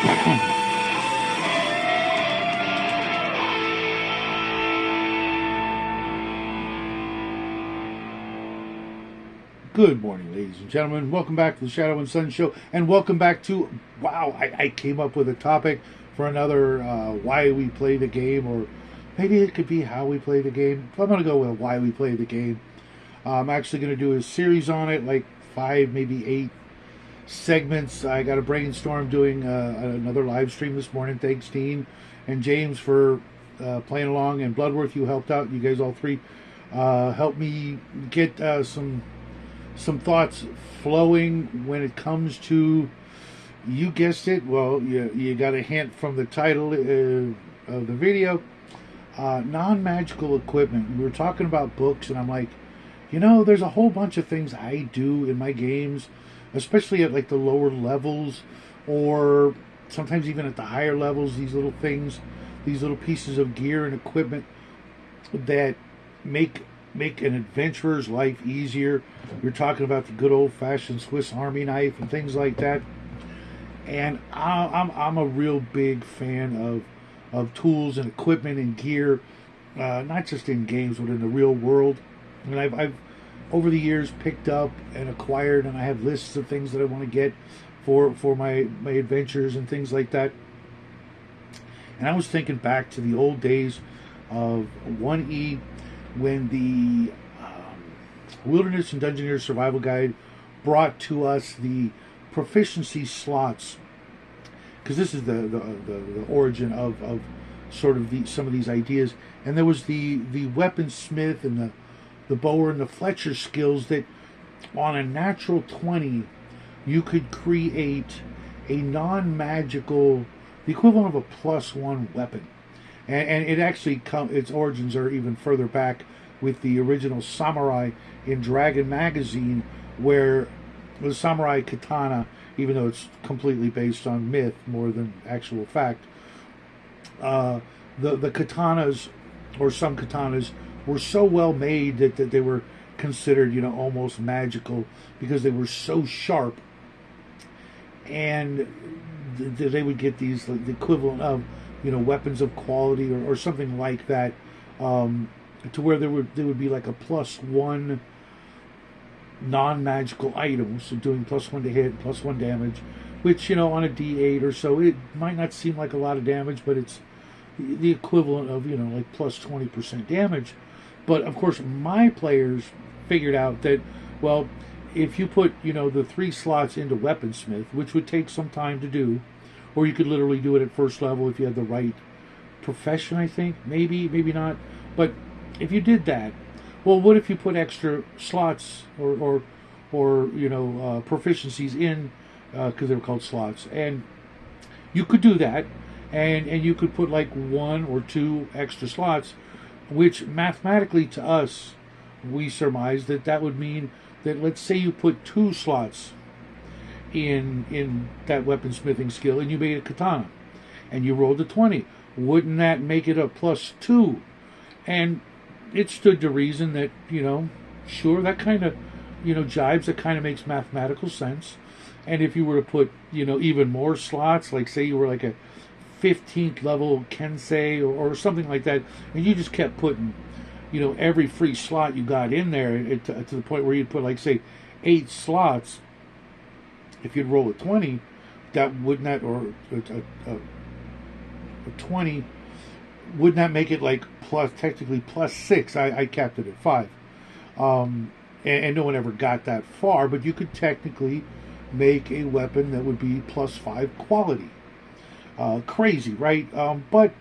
Good morning, ladies and gentlemen. Welcome back to the Shadow and Sun Show, and welcome back to, wow, I came up with a topic for another why we play the game, or maybe it could be how we play the game. I'm going to go with why we play the game. I'm actually going to do a series on it, like 5, maybe 8 segments. I got a brainstorm doing another live stream this morning. Thanks, Dean and James, for playing along, and Bloodworth, you helped out. You guys all three helped me get some thoughts flowing when it comes to, you guessed it, well, you got a hint from the title of the video, non-magical equipment. We were talking about books, and I'm like, there's a whole bunch of things I do in my games, especially at like the lower levels, or sometimes even at the higher levels, these little things, these little pieces of gear and equipment that make an adventurer's life easier. You're talking about the good old-fashioned Swiss Army knife and things like that. And I'm a real big fan of tools and equipment and gear, not just in games, but in the real world. And I've over the years picked up and acquired, and I have lists of things that I want to get for my adventures and things like that. And I was thinking back to the old days of 1E, when the Wilderness and Dungeoneer Survival Guide brought to us the proficiency slots, because this is the origin of sort of some of these ideas. And there was the weaponsmith and the bower and the Fletcher skills that on a natural 20 you could create a non-magical, the equivalent of a +1 weapon. And it actually its origins are even further back with the original samurai in Dragon Magazine, where the samurai katana, even though it's completely based on myth more than actual fact, the katanas, or some katanas, were so well made that they were considered, almost magical, because they were so sharp, and they would get these, like, the equivalent of weapons of quality, or something like that, to where there would be like a +1 non-magical item, so doing +1 to hit, +1 damage, which, on a D8 or so, it might not seem like a lot of damage, but it's the equivalent of, like +20% damage. But of course, my players figured out that, well, if you put, the 3 slots into weaponsmith, which would take some time to do, or you could literally do it at first level if you had the right profession, I think. Maybe not. But if you did that, well, what if you put extra slots or proficiencies in, because they were called slots, and you could do that, and you could put like 1 or 2 extra slots, which mathematically to us, we surmise that would mean that, let's say you put 2 slots in that weaponsmithing skill, and you made a katana, and you rolled a 20. Wouldn't that make it a +2? And it stood to reason that, sure, that kind of, jibes, that kind of makes mathematical sense. And if you were to put, even more slots, like say you were like a 15th level Kensei or something like that, and you just kept putting, every free slot you got in there, to the point where you'd put, like, say, 8 slots. If you'd roll a 20, that wouldn't that, or a 20, wouldn't that make it like technically +6? I capped it at 5, and no one ever got that far. But you could technically make a weapon that would be +5 quality. Crazy, right? But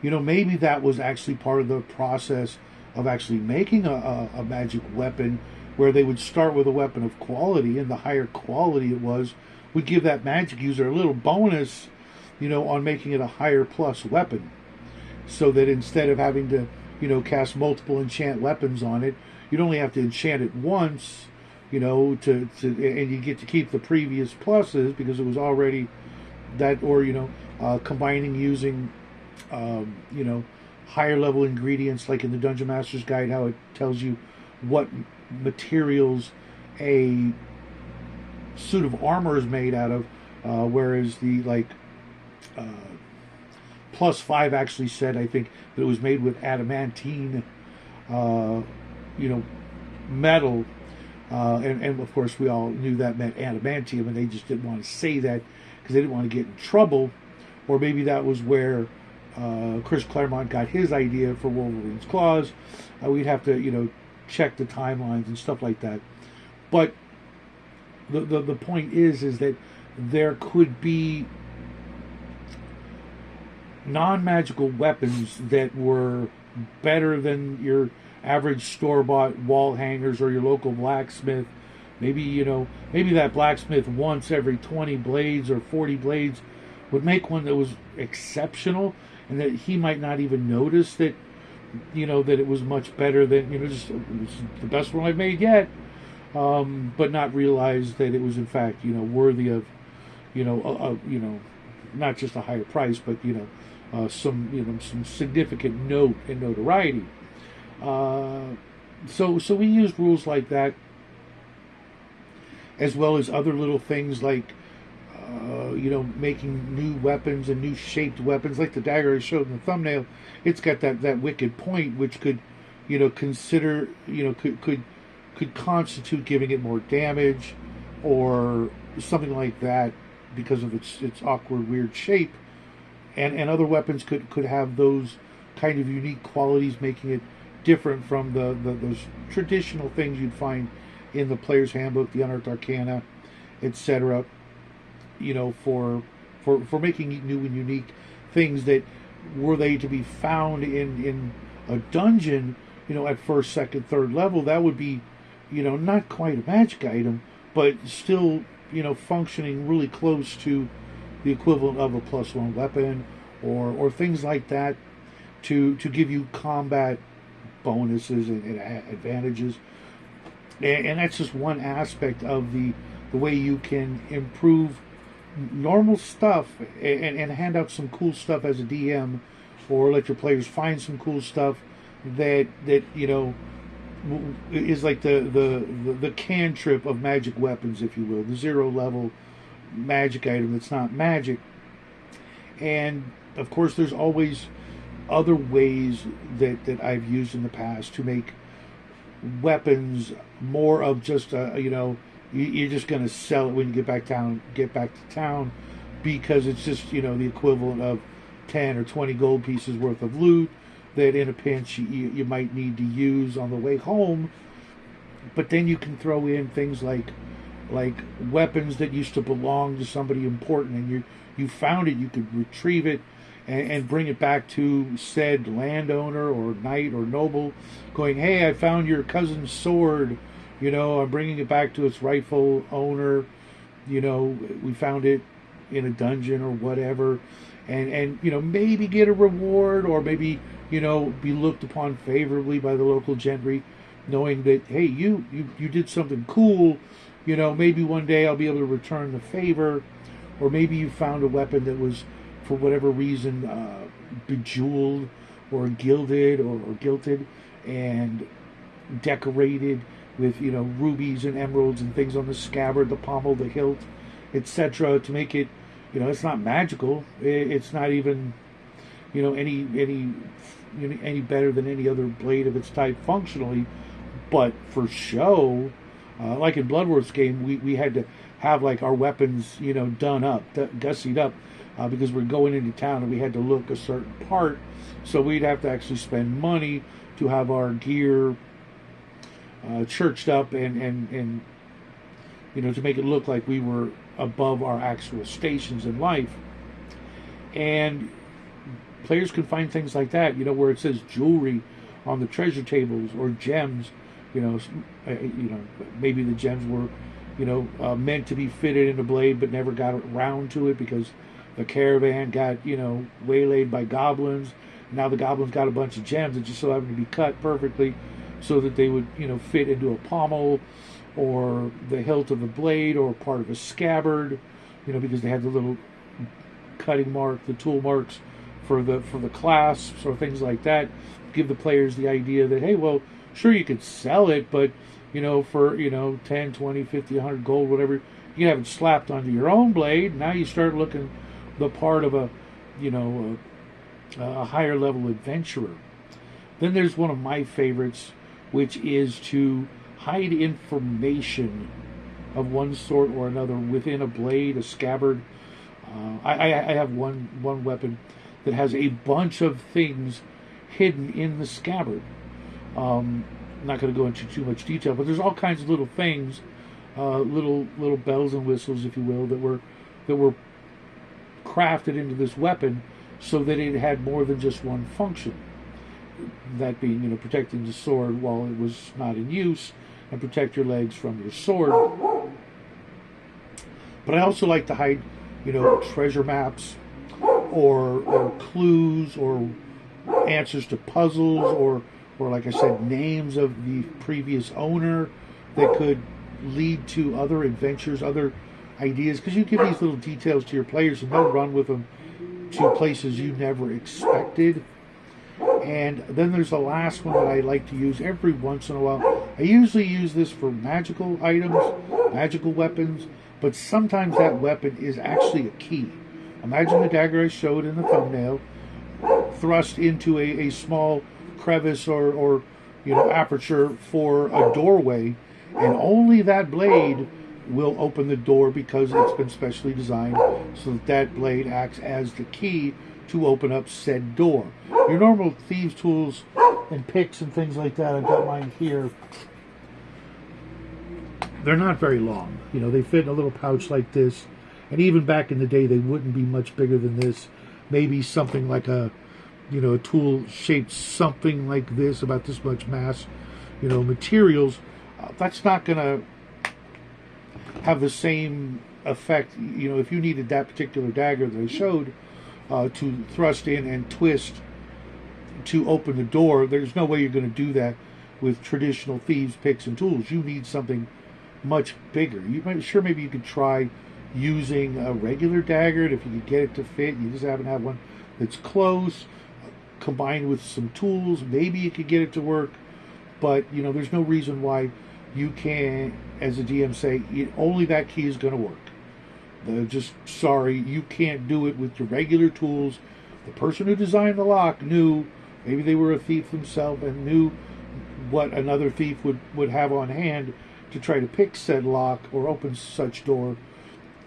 maybe that was actually part of the process of actually making a magic weapon, where they would start with a weapon of quality, and the higher quality it was would give that magic user a little bonus, on making it a higher plus weapon, so that instead of having to, cast multiple enchant weapons on it, you'd only have to enchant it once, and you get to keep the previous pluses because it was already that, or combining using, higher level ingredients, like in the Dungeon Master's Guide, how it tells you what materials a suit of armor is made out of. whereas the uh, +5 actually said, I think, that it was made with adamantine, uh, you know, metal. And of course, we all knew that meant adamantium, and they just didn't want to say that because they didn't want to get in trouble. Or maybe that was where Chris Claremont got his idea for Wolverine's claws. We'd have to, check the timelines and stuff like that. But the point is that there could be non-magical weapons that were better than your average store-bought wall hangers or your local blacksmith. Maybe that blacksmith once every 20 blades or 40 blades would make one that was exceptional, and that he might not even notice that that it was much better than just it was the best one I've made yet, but not realize that it was in fact worthy of not just a higher price, but some significant note and notoriety. So we used rules like that, as well as other little things like making new weapons and new shaped weapons, like the dagger I showed in the thumbnail. It's got that wicked point, which could consider could constitute giving it more damage or something like that because of its awkward, weird shape. And other weapons could have those kind of unique qualities, making it different from those traditional things you'd find in the Player's Handbook, the Unearthed Arcana, etc. For making new and unique things that, were they to be found in a dungeon, at first, second, third level, that would be, not quite a magic item, but still, functioning really close to the equivalent of a +1 weapon or things like that to give you combat bonuses and advantages. And that's just one aspect of the way you can improve normal stuff and hand out some cool stuff as a DM, or let your players find some cool stuff that is like the cantrip of magic weapons, if you will, the 0 level magic item that's not magic. And of course, there's always other ways that I've used in the past to make weapons more of just you're just going to sell it when you get back to town, because it's just the equivalent of 10 or 20 gold pieces worth of loot that in a pinch you might need to use on the way home. But then you can throw in things like weapons that used to belong to somebody important, and you found it, you could retrieve it and bring it back to said landowner or knight or noble, going, hey, I found your cousin's sword, I'm bringing it back to its rightful owner, we found it in a dungeon or whatever, and maybe get a reward, or maybe be looked upon favorably by the local gentry, knowing that, hey, you did something cool, maybe one day I'll be able to return the favor. Or maybe you found a weapon that was, for whatever reason, bejeweled or gilded or gilted and decorated with rubies and emeralds and things on the scabbard, the pommel, the hilt, etc., to make it it's not magical. It's not even any better than any other blade of its type functionally, but for show, like in Bloodworth's game, we had to have like our weapons done up, gussied up, because we're going into town and we had to look a certain part, so we'd have to actually spend money to have our gear churched up and to make it look like we were above our actual stations in life. And players can find things like that, where it says jewelry on the treasure tables, or gems, maybe the gems were meant to be fitted in a blade but never got around to it because the caravan got waylaid by goblins. Now the goblins got a bunch of gems that just so happened to be cut perfectly so that they would fit into a pommel or the hilt of a blade or part of a scabbard, because they had the little cutting mark, the tool marks for the clasps or things like that. Give the players the idea that, hey, well, sure, you could sell it, but for 10, 20, 50, 100 gold, whatever, You have it slapped onto your own blade. Now you start looking the part of a, you know, a higher level adventurer. Then there's one of my favorites, which is to hide information of one sort or another within a blade, a scabbard. I have one weapon that has a bunch of things hidden in the scabbard. I'm not going to go into too much detail, but there's all kinds of little things, little bells and whistles, if you will, that were crafted into this weapon so that it had more than just one function. That being, you know, protecting the sword while it was not in use, and protect your legs from your sword. But I also like to hide, you know, treasure maps, or clues, or answers to puzzles, or like I said, names of the previous owner that could lead to other adventures, other ideas, because you give these little details to your players and they'll run with them to places you never expected. And then there's the last one that I like to use every once in a while. I usually use this for magical items, magical weapons, but sometimes that weapon is actually a key. Imagine the dagger I showed in the thumbnail, thrust into a small crevice or you know, aperture for a doorway, and only that blade will open the door because it's been specially designed so that blade acts as the key to open up said door. Your normal thieves' tools and picks and things like that, I've got mine here, they're not very long. You know, they fit in a little pouch like this, and even back in the day they wouldn't be much bigger than this. Maybe something like a, you know, a tool shaped something like this, about this much mass, you know, materials. That's not going to have the same effect. You know, if you needed that particular dagger that I showed to thrust in and twist to open the door, there's no way you're going to do that with traditional thieves' picks and tools. You need something much bigger. Maybe you could try using a regular dagger, if you could get it to fit. You just happen to have one that's close, combined with some tools. Maybe you could get it to work, but you know, there's no reason why you can't, as a DM, say only that key is going to work. Just sorry, you can't do it with your regular tools. The person who designed the lock knew, maybe they were a thief themselves and knew what another thief would have on hand to try to pick said lock or open such door.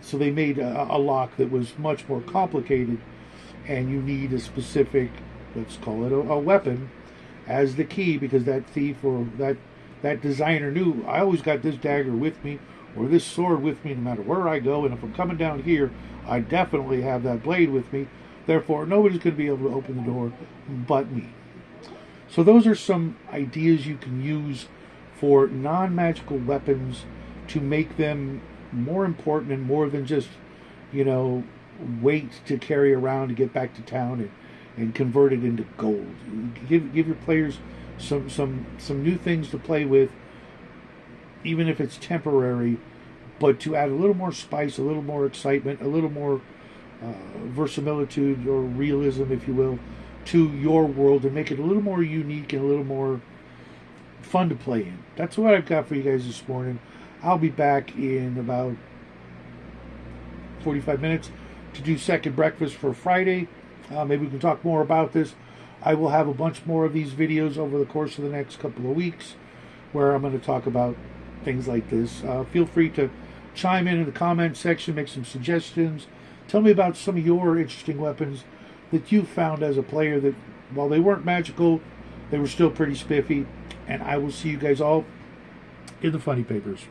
So they made a lock that was much more complicated, and you need a specific, let's call it a weapon, as the key, because that thief or that designer knew, I always got this dagger with me or this sword with me no matter where I go, and if I'm coming down here, I definitely have that blade with me. Therefore, nobody's going to be able to open the door but me. So those are some ideas you can use for non-magical weapons to make them more important and more than just, you know, weight to carry around to get back to town and convert it into gold. Give your players some new things to play with, even if it's temporary, but to add a little more spice, a little more excitement, a little more verisimilitude or realism, if you will, to your world, and make it a little more unique and a little more fun to play in. That's what I've got for you guys this morning. I'll be back in about 45 minutes to do second breakfast for Friday. Maybe we can talk more about this. I will have a bunch more of these videos over the course of the next couple of weeks where I'm going to talk about things like this. Feel free to chime in the comment section, make some suggestions. Tell me about some of your interesting weapons that you found as a player that, while they weren't magical, they were still pretty spiffy. And I will see you guys all in the funny papers.